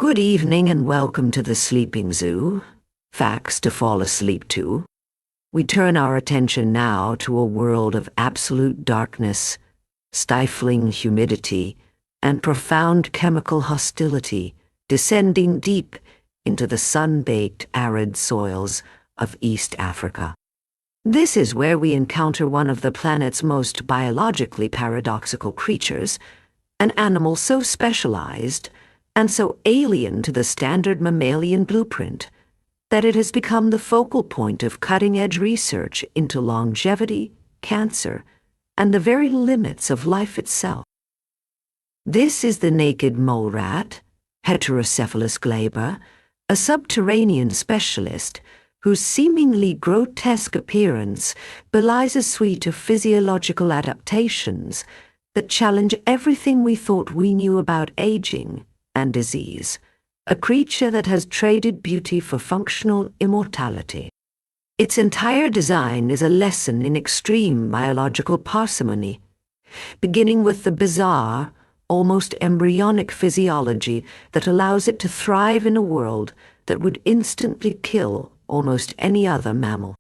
Good evening and welcome to the Sleeping Zoo. Facts to fall asleep to. We turn our attention now to a world of absolute darkness, stifling humidity, and profound chemical hostility, descending deep into the sun-baked arid soils of East Africa. This is where we encounter one of the planet's most biologically paradoxical creatures, an animal so specialized and so alien to the standard mammalian blueprint that it has become the focal point of cutting-edge research into longevity, cancer, and the very limits of life itself. This is the naked mole rat, Heterocephalus glaber, a subterranean specialist whose seemingly grotesque appearance belies a suite of physiological adaptations that challenge everything we thought we knew about aging and disease, a creature that has traded beauty for functional immortality. Its entire design is a lesson in extreme biological parsimony, beginning with the bizarre, almost embryonic physiology that allows it to thrive in a world that would instantly kill almost any other mammal.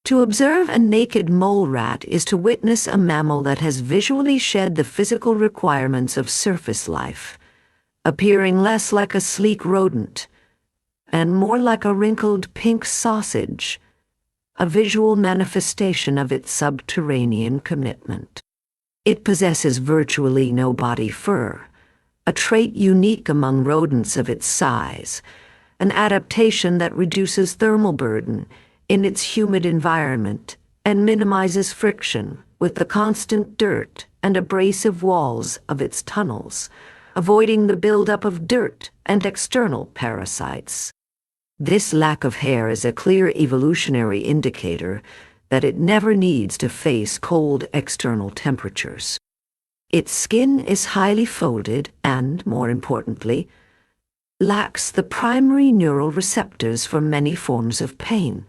To observe a naked mole rat is to witness a mammal that has visually shed the physical requirements of surface life, appearing less like a sleek rodent and more like a wrinkled pink sausage, a visual manifestation of its subterranean commitment. It possesses virtually no body fur, a trait unique among rodents of its size, an adaptation that reduces thermal burden in its humid environment and minimizes friction with the constant dirt and abrasive walls of its tunnels, avoiding the buildup of dirt and external parasites. This lack of hair is a clear evolutionary indicator that it never needs to face cold external temperatures. Its skin is highly folded and, more importantly, lacks the primary neural receptors for many forms of pain,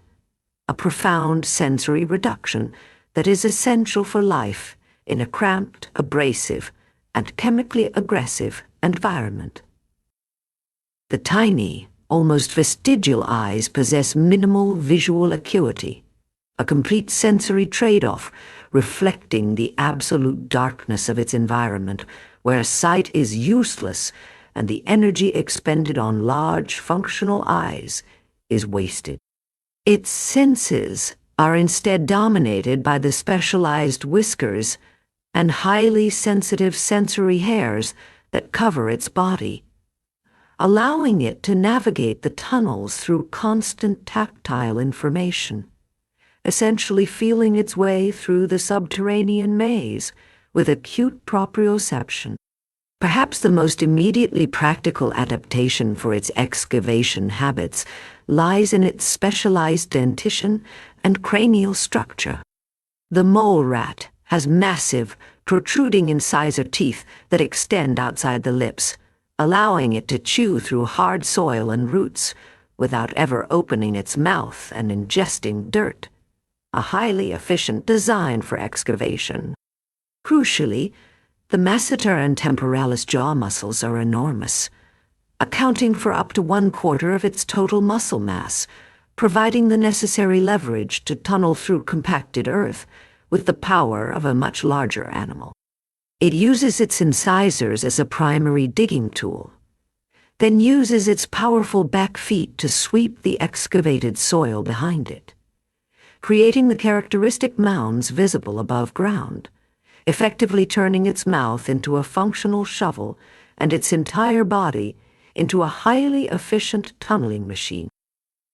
a profound sensory reduction that is essential for life in a cramped, abrasive, and chemically aggressive environment. The tiny, almost vestigial eyes possess minimal visual acuity, a complete sensory trade-off reflecting the absolute darkness of its environment, where sight is useless and the energy expended on large, functional eyes is wasted. Its senses are instead dominated by the specialized whiskers and highly sensitive sensory hairs that cover its body, allowing it to navigate the tunnels through constant tactile information, essentially feeling its way through the subterranean maze with acute proprioception. Perhaps the most immediately practical adaptation for its excavation habits lies in its specialized dentition and cranial structure. The mole rat has massive, protruding incisor teeth that extend outside the lips, allowing it to chew through hard soil and roots without ever opening its mouth and ingesting dirt, a highly efficient design for excavation. Crucially, the masseter and temporalis jaw muscles are enormous, accounting for up to 1/4 of its total muscle mass, providing the necessary leverage to tunnel through compacted earth with the power of a much larger animal. It uses its incisors as a primary digging tool, then uses its powerful back feet to sweep the excavated soil behind it, creating the characteristic mounds visible above ground, effectively turning its mouth into a functional shovel and its entire body into a highly efficient tunneling machine.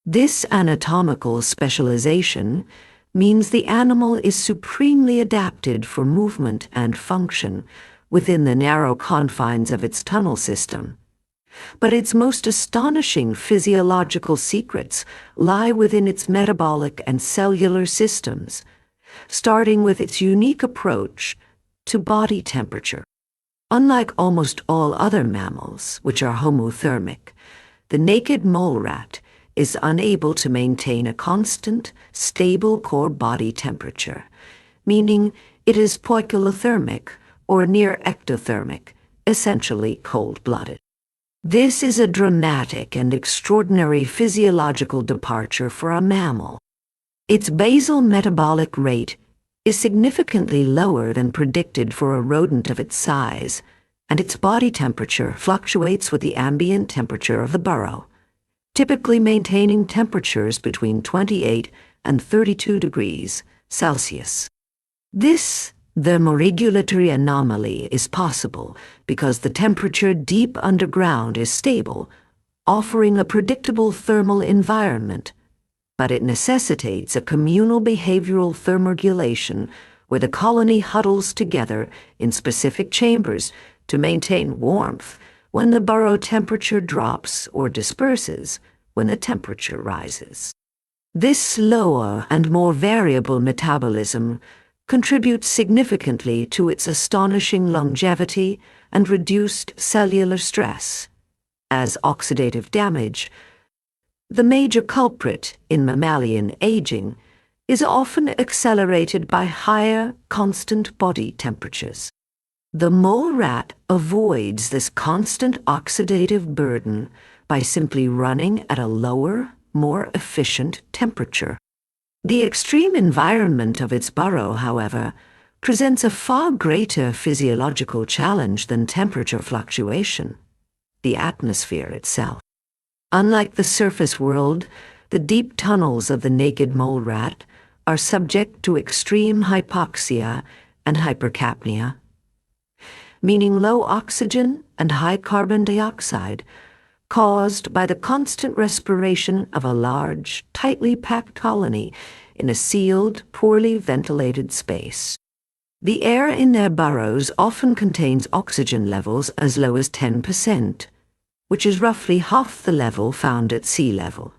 This anatomical specialization means the animal is supremely adapted for movement and function within the narrow confines of its tunnel system. But its most astonishing physiological secrets lie within its metabolic and cellular systems, starting with its unique approach to body temperature. Unlike almost all other mammals, which are homothermic, the naked mole rat is unable to maintain a constant, stable core body temperature, meaning it is poikilothermic or near ectothermic, essentially cold-blooded. This is a dramatic and extraordinary physiological departure for a mammal. Its basal metabolic rate is significantly lower than predicted for a rodent of its size, and its body temperature fluctuates with the ambient temperature of the burrow, typically maintaining temperatures between 28 and 32 degrees Celsius. This thermoregulatory anomaly is possible because the temperature deep underground is stable, offering a predictable thermal environment, but it necessitates a communal behavioral thermoregulation where the colony huddles together in specific chambers to maintain warmth when the burrow temperature drops or disperses when the temperature rises. This slower and more variable metabolism contributes significantly to its astonishing longevity and reduced cellular stress. As oxidative damage, the major culprit in mammalian aging, is often accelerated by higher constant body temperatures. The mole rat avoids this constant oxidative burden by simply running at a lower, more efficient temperature. The extreme environment of its burrow, however, presents a far greater physiological challenge than temperature fluctuation: the atmosphere itself. Unlike the surface world, the deep tunnels of the naked mole rat are subject to extreme hypoxia and hypercapnia, meaning low oxygen and high carbon dioxide, caused by the constant respiration of a large, tightly packed colony in a sealed, poorly ventilated space. The air in their burrows often contains oxygen levels as low as 10%, which is roughly half the level found at sea level,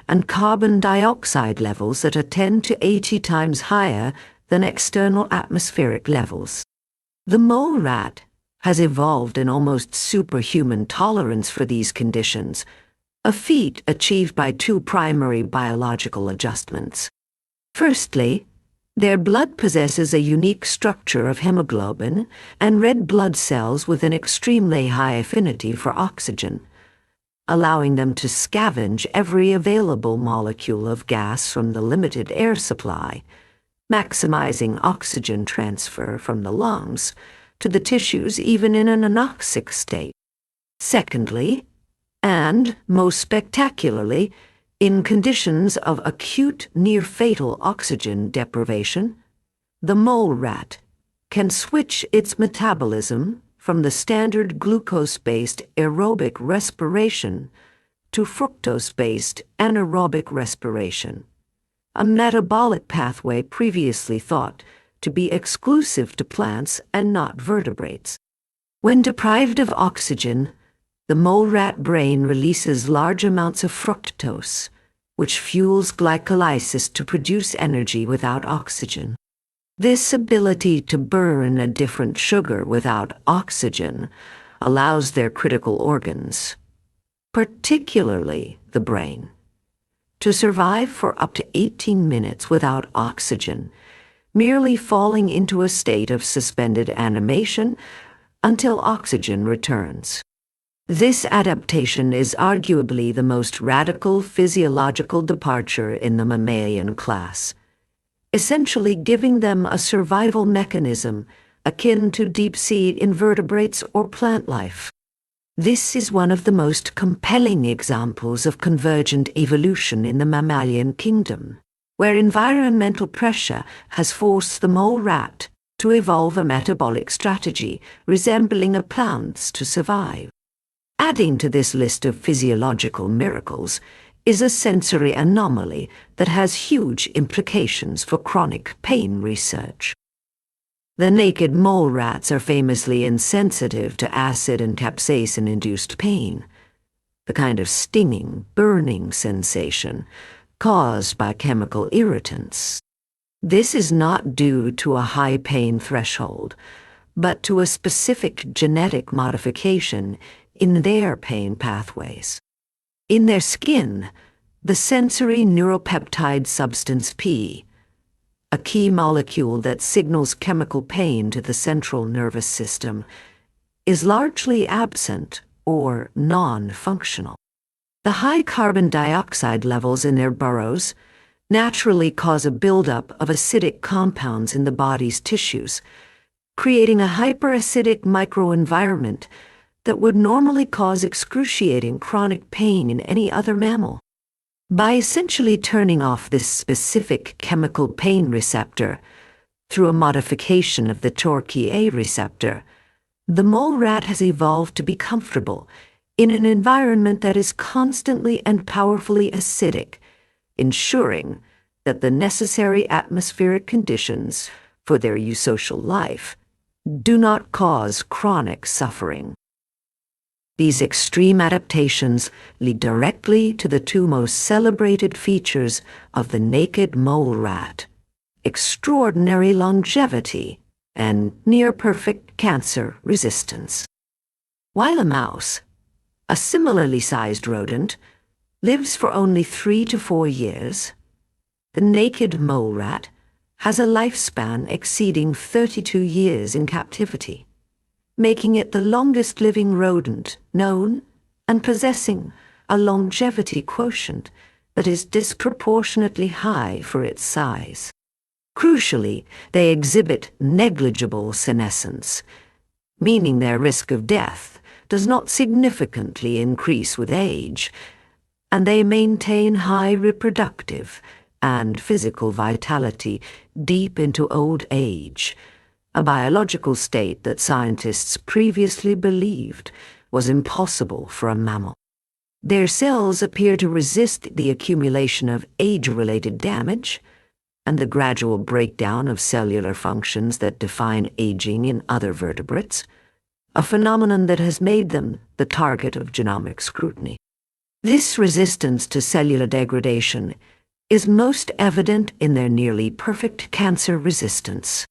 and carbon dioxide levels that are 10 to 80 times higher than external atmospheric levels. The mole rat has evolved an almost superhuman tolerance for these conditions, a feat achieved by two primary biological adjustments. Firstly, their blood possesses a unique structure of hemoglobin and red blood cells with an extremely high affinity for oxygen, allowing them to scavenge every available molecule of gas from the limited air supply, maximizing oxygen transfer from the lungs to the tissues even in an anoxic state. Secondly, and most spectacularly, in conditions of acute near-fatal oxygen deprivation, the mole rat can switch its metabolism from the standard glucose-based aerobic respiration to fructose-based anaerobic respiration, a metabolic pathway previously thought to be exclusive to plants and not vertebrates. When deprived of oxygen, the mole rat brain releases large amounts of fructose, which fuels glycolysis to produce energy without oxygen. This ability to burn a different sugar without oxygen allows their critical organs, particularly the brain, to survive for up to 18 minutes without oxygen, merely falling into a state of suspended animation until oxygen returns. This adaptation is arguably the most radical physiological departure in the mammalian class, essentially giving them a survival mechanism akin to deep-sea invertebrates or plant life. This is one of the most compelling examples of convergent evolution in the mammalian kingdom, where environmental pressure has forced the mole rat to evolve a metabolic strategy resembling a plant's to survive. Adding to this list of physiological miracles is a sensory anomaly that has huge implications for chronic pain research. The naked mole rats are famously insensitive to acid and capsaicin-induced pain, the kind of stinging, burning sensation caused by chemical irritants. This is not due to a high pain threshold, but to a specific genetic modification in their pain pathways. In their skin, the sensory neuropeptide substance P, a key molecule that signals chemical pain to the central nervous system, is largely absent or non-functional. The high carbon dioxide levels in their burrows naturally cause a buildup of acidic compounds in the body's tissues, creating a hyperacidic microenvironment that would normally cause excruciating chronic pain in any other mammal. By essentially turning off this specific chemical pain receptor through a modification of the TrkA receptor, the mole rat has evolved to be comfortable in an environment that is constantly and powerfully acidic, ensuring that the necessary atmospheric conditions for their eusocial life do not cause chronic suffering. These extreme adaptations lead directly to the two most celebrated features of the naked mole rat: extraordinary longevity and near-perfect cancer resistance. While a mouse, a similarly sized rodent, lives for only 3 to 4 years, the naked mole rat has a lifespan exceeding 32 years in captivity, making it the longest living rodent known and possessing a longevity quotient that is disproportionately high for its size. Crucially, they exhibit negligible senescence, meaning their risk of death does not significantly increase with age, and they maintain high reproductive and physical vitality deep into old age, a biological state that scientists previously believed was impossible for a mammal. Their cells appear to resist the accumulation of age-related damage and the gradual breakdown of cellular functions that define aging in other vertebrates, a phenomenon that has made them the target of genomic scrutiny. This resistance to cellular degradation is most evident in their nearly perfect cancer resistance.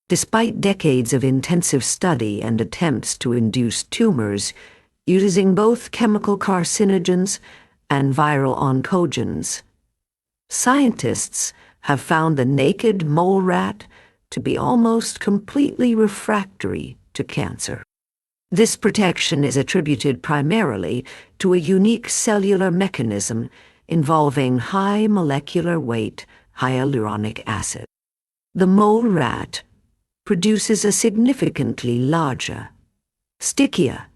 Despite decades of intensive study and attempts to induce tumors using both chemical carcinogens and viral oncogenes, scientists have found the naked mole rat to be almost completely refractory to cancer. This protection is attributed primarily to a unique cellular mechanism involving high molecular weight hyaluronic acid. The mole rat produces a significantly larger, stickier,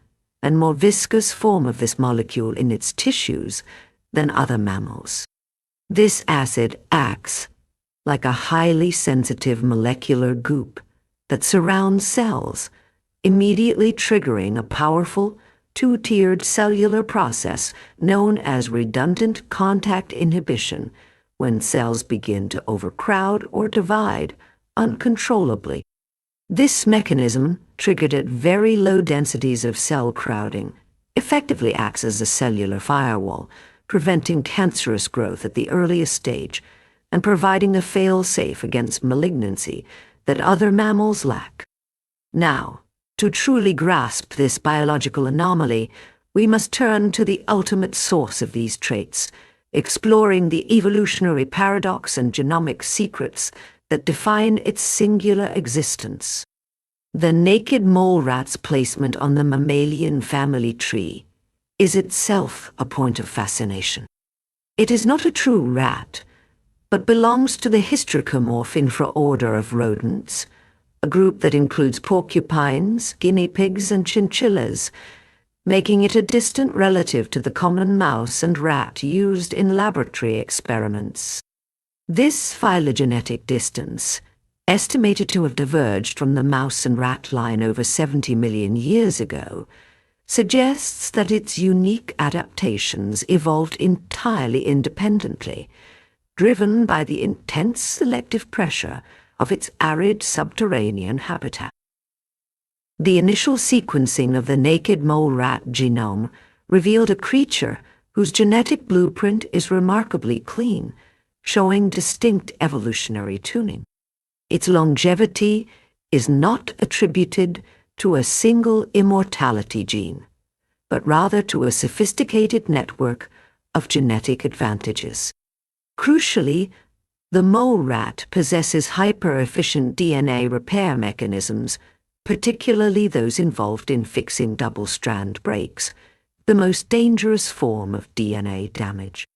and more viscous form of this molecule in its tissues than other mammals. This acid acts like a highly sensitive molecular goop that surrounds cells, immediately triggering a powerful, two-tiered cellular process known as redundant contact inhibition when cells begin to overcrowd or divide uncontrollably. This mechanism, triggered at very low densities of cell crowding, effectively acts as a cellular firewall, preventing cancerous growth at the earliest stage and providing a fail-safe against malignancy that other mammals lack. Now, to truly grasp this biological anomaly, we must turn to the ultimate source of these traits, exploring the evolutionary paradox and genomic secrets that define its singular existence. The naked mole rat's placement on the mammalian family tree is itself a point of fascination. It is not a true rat, but belongs to the hystricomorph infraorder of rodents, a group that includes porcupines, guinea pigs, and chinchillas, making it a distant relative to the common mouse and rat used in laboratory experiments. This phylogenetic distance, estimated to have diverged from the mouse and rat line over 70 million years ago, suggests that its unique adaptations evolved entirely independently, driven by the intense selective pressure of its arid subterranean habitat. The initial sequencing of the naked mole rat genome revealed a creature whose genetic blueprint is remarkably clean, showing distinct evolutionary tuning. Its longevity is not attributed to a single immortality gene, but rather to a sophisticated network of genetic advantages. Crucially, the mole rat possesses hyper-efficient DNA repair mechanisms particularly those involved in fixing double-strand breaks, the most dangerous form of DNA damage.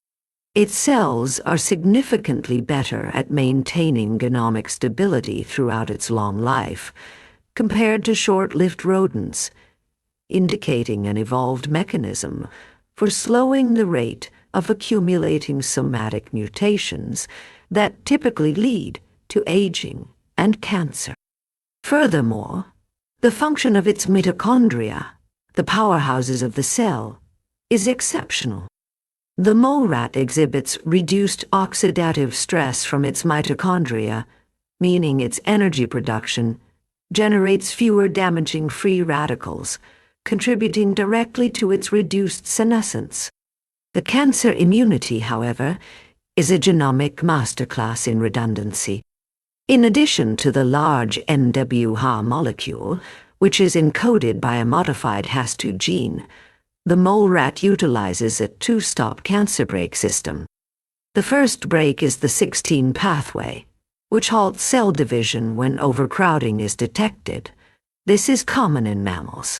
Its cells are significantly better at maintaining genomic stability throughout its long life, compared to short-lived rodents, indicating an evolved mechanism for slowing the rate of accumulating somatic mutations that typically lead to aging and cancer. Furthermore, the function of its mitochondria, the powerhouses of the cell, is exceptional. The molerat exhibits reduced oxidative stress from its mitochondria, meaning its energy production generates fewer damaging free radicals, contributing directly to its reduced senescence. The cancer immunity, however, is a genomic masterclass in redundancy. In addition to the large NWH molecule, which is encoded by a modified Has2 gene, the molerat utilizes a two-stop cancer brake system. The first brake is the 16 pathway, which halts cell division when overcrowding is detected. This is common in mammals.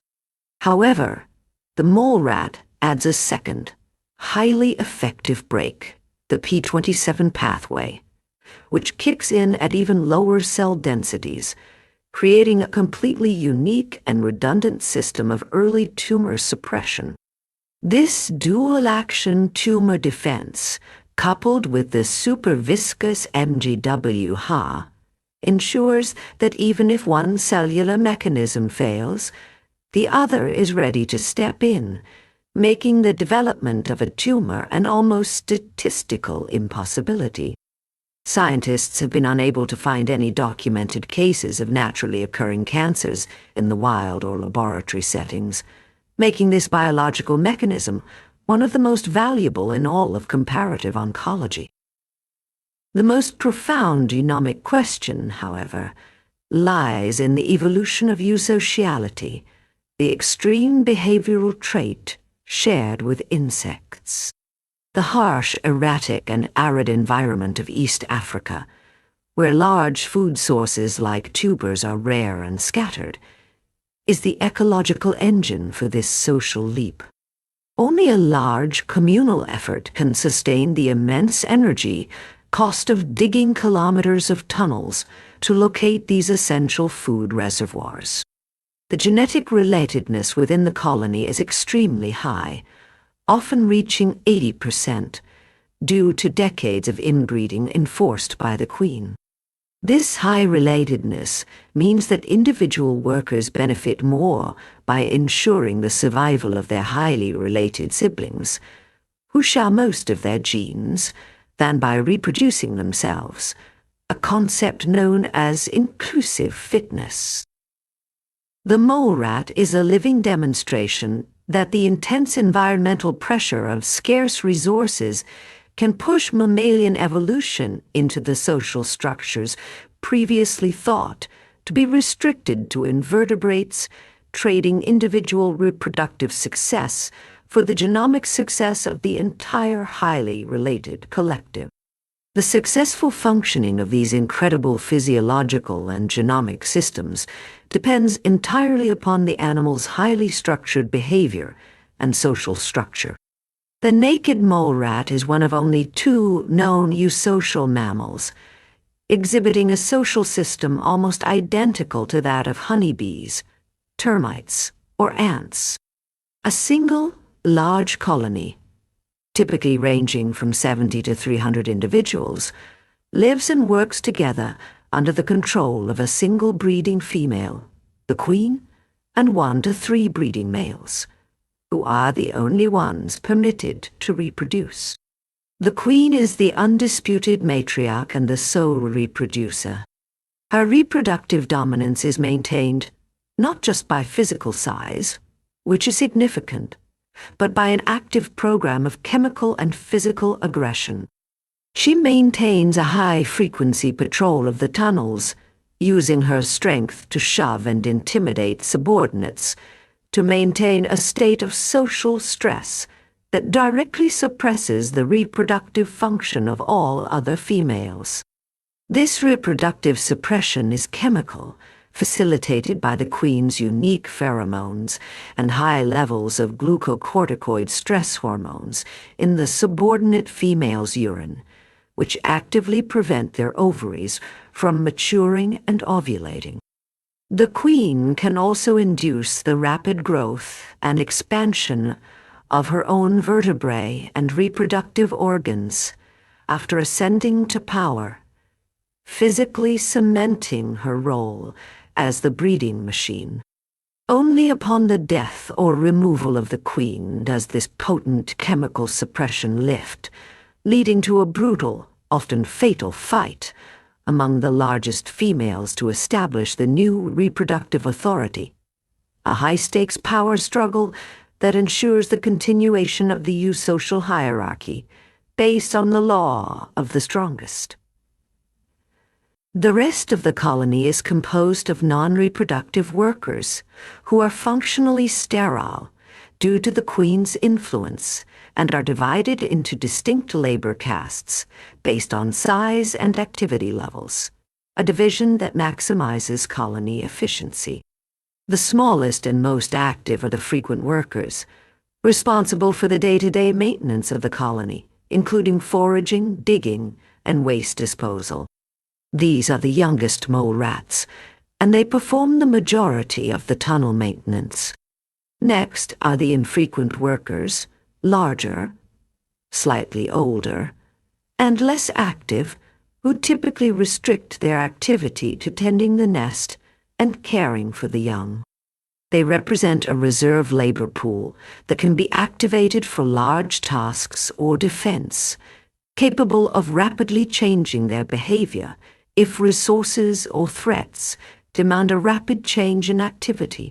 However, the molerat adds a second, highly effective brake, the P27 pathway, which kicks in at even lower cell densities, creating a completely unique and redundant system of early tumor suppression. This dual-action tumor defense, coupled with the super-viscous MGWH, ensures that even if one cellular mechanism fails, the other is ready to step in, making the development of a tumor an almost statistical impossibility. Scientists have been unable to find any documented cases of naturally occurring cancers in the wild or laboratory settings, making this biological mechanism one of the most valuable in all of comparative oncology. The most profound genomic question, however, lies in the evolution of eusociality, the extreme behavioral trait shared with insects. The harsh, erratic, and arid environment of East Africa, where large food sources like tubers are rare and scattered, is the ecological engine for this social leap. Only a large communal effort can sustain the immense energy cost of digging kilometers of tunnels to locate these essential food reservoirs. The genetic relatedness within the colony is extremely high, often reaching 80%, due to decades of inbreeding enforced by the queen. This high relatedness means that individual workers benefit more by ensuring the survival of their highly related siblings, who share most of their genes, than by reproducing themselves, a concept known as inclusive fitness. The molerat is a living demonstration that the intense environmental pressure of scarce resources can push mammalian evolution into the social structures previously thought to be restricted to invertebrates, trading individual reproductive success for the genomic success of the entire highly related collective. The successful functioning of these incredible physiological and genomic systems depends entirely upon the animal's highly structured behavior and social structure. The naked molerat is one of only two known eusocial mammals, exhibiting a social system almost identical to that of honeybees, termites, or ants. A single, large colony, typically ranging from 70 to 300 individuals, lives and works together under the control of a single breeding female, the queen, and 1 to 3 breeding males, who are the only ones permitted to reproduce. The queen is the undisputed matriarch and the sole reproducer. Her reproductive dominance is maintained not just by physical size, which is significant, but by an active program of chemical and physical aggression. She maintains a high-frequency patrol of the tunnels, using her strength to shove and intimidate subordinates, to maintain a state of social stress that directly suppresses the reproductive function of all other females. This reproductive suppression is chemical, facilitated by the queen's unique pheromones and high levels of glucocorticoid stress hormones in the subordinate female's urine, which actively prevent their ovaries from maturing and ovulating. The queen can also induce the rapid growth and expansion of her own vertebrae and reproductive organs after ascending to power, physically cementing her role as the breeding machine. Only upon the death or removal of the queen does this potent chemical suppression lift, leading to a brutal, often fatal fight among the largest females to establish the new reproductive authority, a high-stakes power struggle that ensures the continuation of the eusocial hierarchy based on the law of the strongest. The rest of the colony is composed of non-reproductive workers who are functionally sterile due to the queen's influence and are divided into distinct labor castes based on size and activity levels, a division that maximizes colony efficiency. The smallest and most active are the frequent workers, responsible for the day-to-day maintenance of the colony, including foraging, digging, and waste disposal. These are the youngest mole rats, and they perform the majority of the tunnel maintenance. Next are the infrequent workers, larger, slightly older, and less active, who typically restrict their activity to tending the nest and caring for the young. They represent a reserve labor pool that can be activated for large tasks or defense, capable of rapidly changing their behavior if resources or threats demand a rapid change in activity.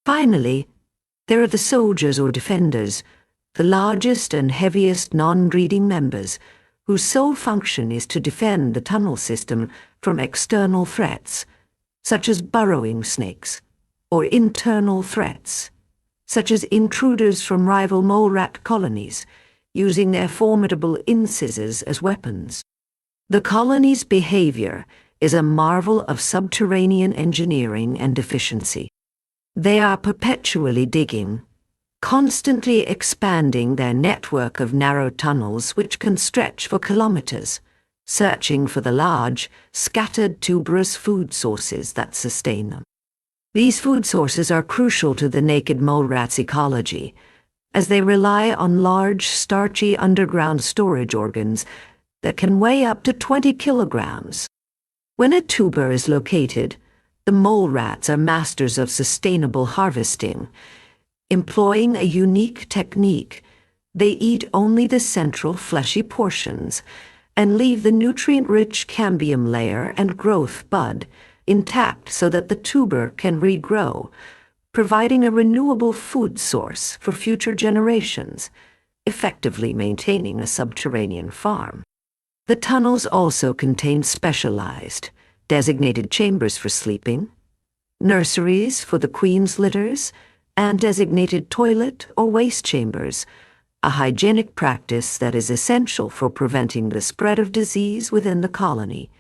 Finally, there are the soldiers or defenders, the largest and heaviest non-breeding members, whose sole function is to defend the tunnel system from external threats, such as burrowing snakes, or internal threats, such as intruders from rival mole rat colonies, using their formidable incisors as weapons. The colony's behavior is a marvel of subterranean engineering and efficiency. They are perpetually digging, constantly expanding their network of narrow tunnels which can stretch for kilometers, searching for the large, scattered tuberous food sources that sustain them. These food sources are crucial to the naked mole rat's ecology, as they rely on large, starchy underground storage organs that can weigh up to 20 kilograms. When a tuber is located, the mole rats are masters of sustainable harvesting. Employing a unique technique, they eat only the central fleshy portions and leave the nutrient-rich cambium layer and growth bud intact so that the tuber can regrow, providing a renewable food source for future generations, effectively maintaining a subterranean farm. The tunnels also contain specialized, designated chambers for sleeping, nurseries for the queen's litters, and designated toilet or waste chambers, a hygienic practice that is essential for preventing the spread of disease within the colony,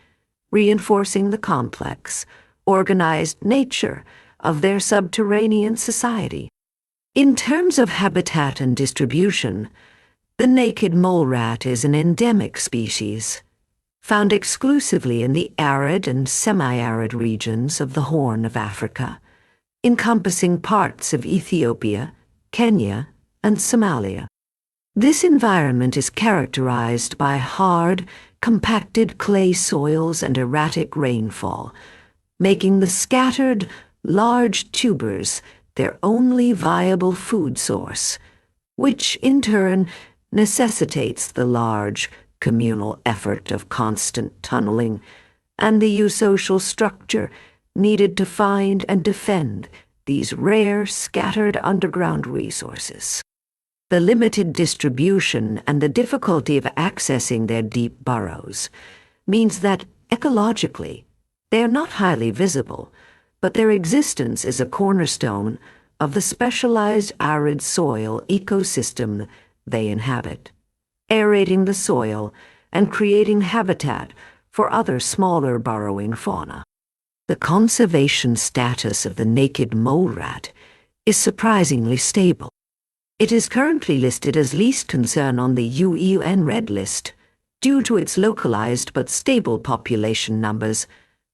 reinforcing the complex, organized nature of their subterranean society. In terms of habitat and distribution, the naked mole rat is an endemic species, found exclusively in the arid and semi-arid regions of the Horn of Africa, encompassing parts of Ethiopia, Kenya, and Somalia. This environment is characterized by hard, compacted clay soils and erratic rainfall, making the scattered, large tubers their only viable food source, which in turn necessitates the large, communal effort of constant tunneling and the eusocial structure needed to find and defend these rare, scattered underground resources. The limited distribution and the difficulty of accessing their deep burrows means that, ecologically, they are not highly visible, but their existence is a cornerstone of the specialized arid soil ecosystem they inhabit, aerating the soil and creating habitat for other smaller burrowing fauna. The conservation status of the naked mole rat is surprisingly stable. It is currently listed as least concern on the UN Red List due to its localized but stable population numbers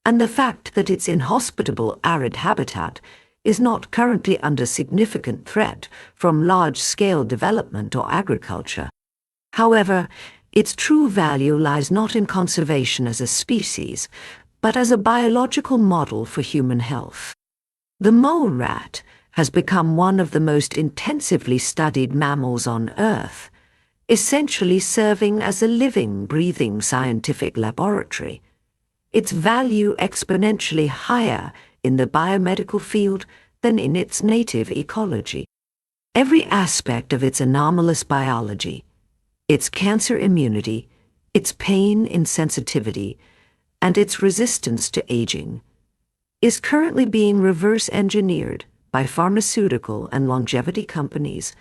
and the fact that its inhospitable arid habitat is not currently under significant threat from large-scale development or agriculture. However, its true value lies not in conservation as a species, but as a biological model for human health. The mole rat has become one of the most intensively studied mammals on Earth, essentially serving as a living, breathing scientific laboratory. Its value exponentially higher in the biomedical field than in its native ecology. Every aspect of its anomalous biology, its cancer immunity, its pain insensitivity, and its resistance to aging, is currently being reverse-engineered by pharmaceutical and longevity companies,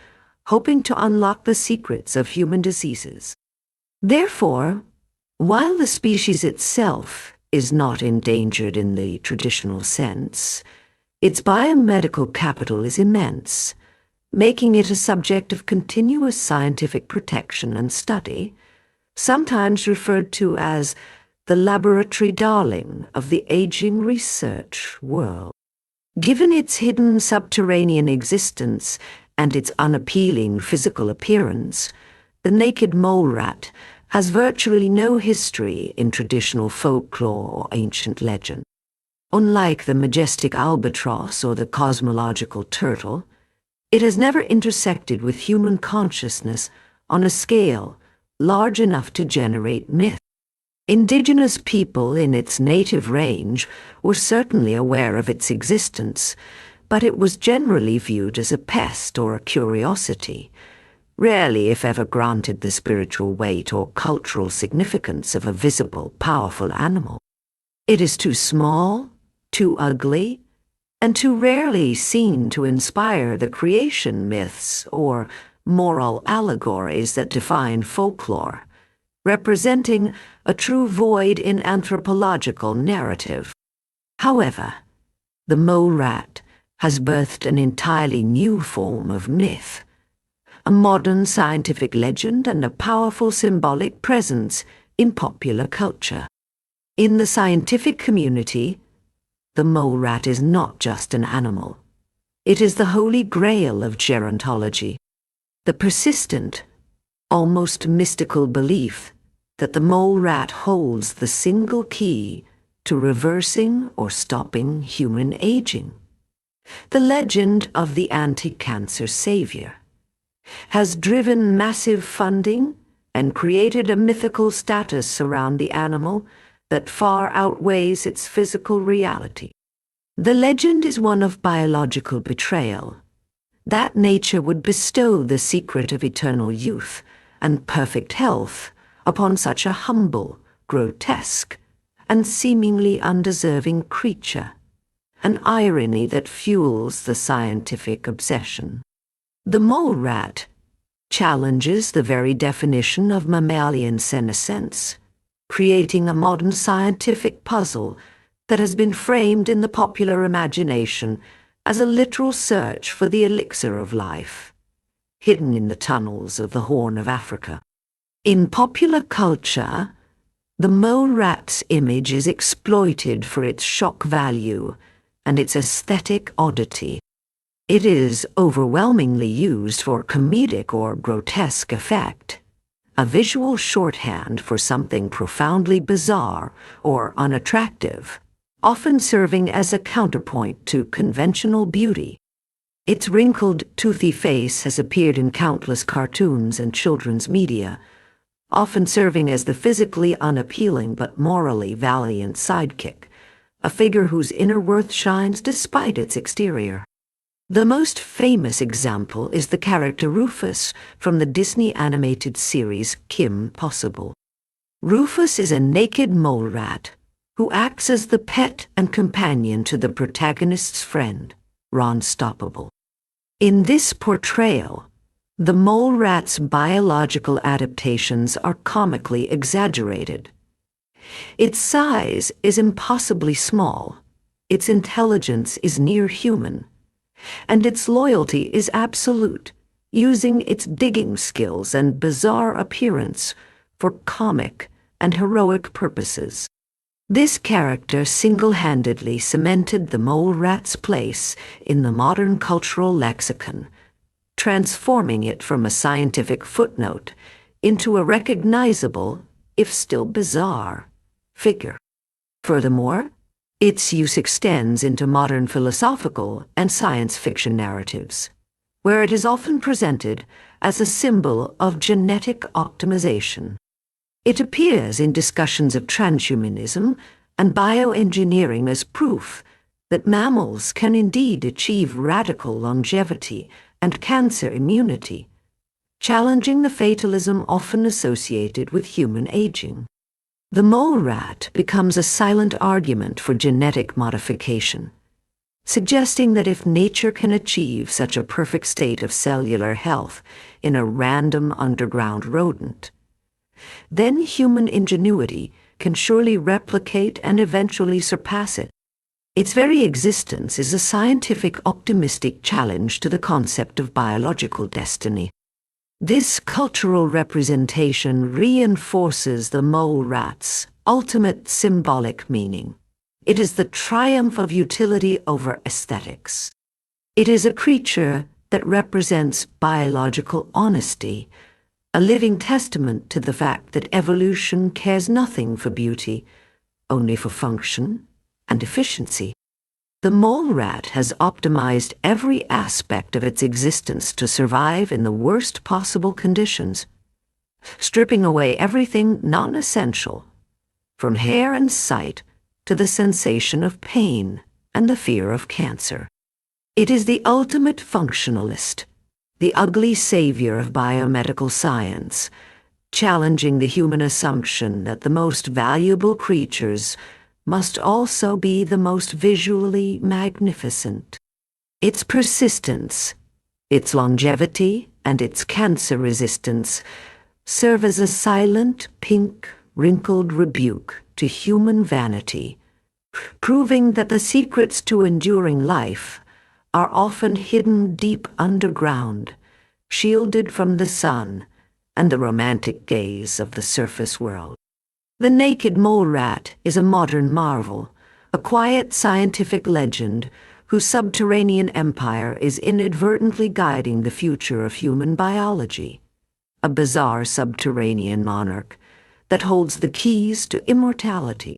hoping to unlock the secrets of human diseases. Therefore, while the species itself is not endangered in the traditional sense, its biomedical capital is immense, making it a subject of continuous scientific protection and study, sometimes referred to as the laboratory darling of the aging research world. Given its hidden subterranean existence and its unappealing physical appearance, the naked mole rat has virtually no history in traditional folklore or ancient legend. Unlike the majestic albatross or the cosmological turtle, it has never intersected with human consciousness on a scale large enough to generate myth. Indigenous people in its native range were certainly aware of its existence, but it was generally viewed as a pest or a curiosity, rarely if ever granted the spiritual weight or cultural significance of a visible, powerful animal. It is too small, too ugly, and too rarely seen to inspire the creation myths or moral allegories that define folklore, representing a true void in anthropological narrative. However, the mole rat has birthed an entirely new form of myth, a modern scientific legend and a powerful symbolic presence in popular culture. In the scientific community, the mole rat is not just an animal. It is the holy grail of gerontology, the persistent, almost mystical belief that the mole rat holds the single key to reversing or stopping human aging. The legend of the anti-cancer savior has driven massive funding and created a mythical status around the animal that far outweighs its physical reality. The legend is one of biological betrayal, that nature would bestow the secret of eternal youth and perfect health upon such a humble, grotesque, and seemingly undeserving creature, an irony that fuels the scientific obsession. The mole rat challenges the very definition of mammalian senescence, creating a modern scientific puzzle that has been framed in the popular imagination as a literal search for the elixir of life, hidden in the tunnels of the Horn of Africa. In popular culture, the mole rat's image is exploited for its shock value and its aesthetic oddity. It is overwhelmingly used for comedic or grotesque effect, a visual shorthand for something profoundly bizarre or unattractive, often serving as a counterpoint to conventional beauty. Its wrinkled, toothy face has appeared in countless cartoons and children's media, often serving as the physically unappealing but morally valiant sidekick, a figure whose inner worth shines despite its exterior. The most famous example is the character Rufus from the Disney animated series Kim Possible. Rufus is a naked mole rat who acts as the pet and companion to the protagonist's friend, Ron Stoppable. In this portrayal, the mole rat's biological adaptations are comically exaggerated. Its size is impossibly small, its intelligence is near human, and its loyalty is absolute, using its digging skills and bizarre appearance for comic and heroic purposes. This character single-handedly cemented the mole rat's place in the modern cultural lexicon, transforming it from a scientific footnote into a recognizable, if still bizarre, figure. Furthermore, its use extends into modern philosophical and science fiction narratives, where it is often presented as a symbol of genetic optimization. It appears in discussions of transhumanism and bioengineering as proof that mammals can indeed achieve radical longevity and cancer immunity, challenging the fatalism often associated with human aging. The mole rat becomes a silent argument for genetic modification, suggesting that if nature can achieve such a perfect state of cellular health in a random underground rodent, then human ingenuity can surely replicate and eventually surpass it. Its very existence is a scientific optimistic challenge to the concept of biological destiny. This cultural representation reinforces the mole rat's ultimate symbolic meaning. It is the triumph of utility over aesthetics. It is a creature that represents biological honesty, a living testament to the fact that evolution cares nothing for beauty, only for function and efficiency. The mole rat has optimized every aspect of its existence to survive in the worst possible conditions, stripping away everything non-essential, from hair and sight to the sensation of pain and the fear of cancer. It is the ultimate functionalist, the ugly savior of biomedical science, challenging the human assumption that the most valuable creatures must also be the most visually magnificent. Its persistence, its longevity, and its cancer resistance serve as a silent, pink, wrinkled rebuke to human vanity, proving that the secrets to enduring life are often hidden deep underground, shielded from the sun and the romantic gaze of the surface world. The naked mole rat is a modern marvel, a quiet scientific legend whose subterranean empire is inadvertently guiding the future of human biology, a bizarre subterranean monarch that holds the keys to immortality.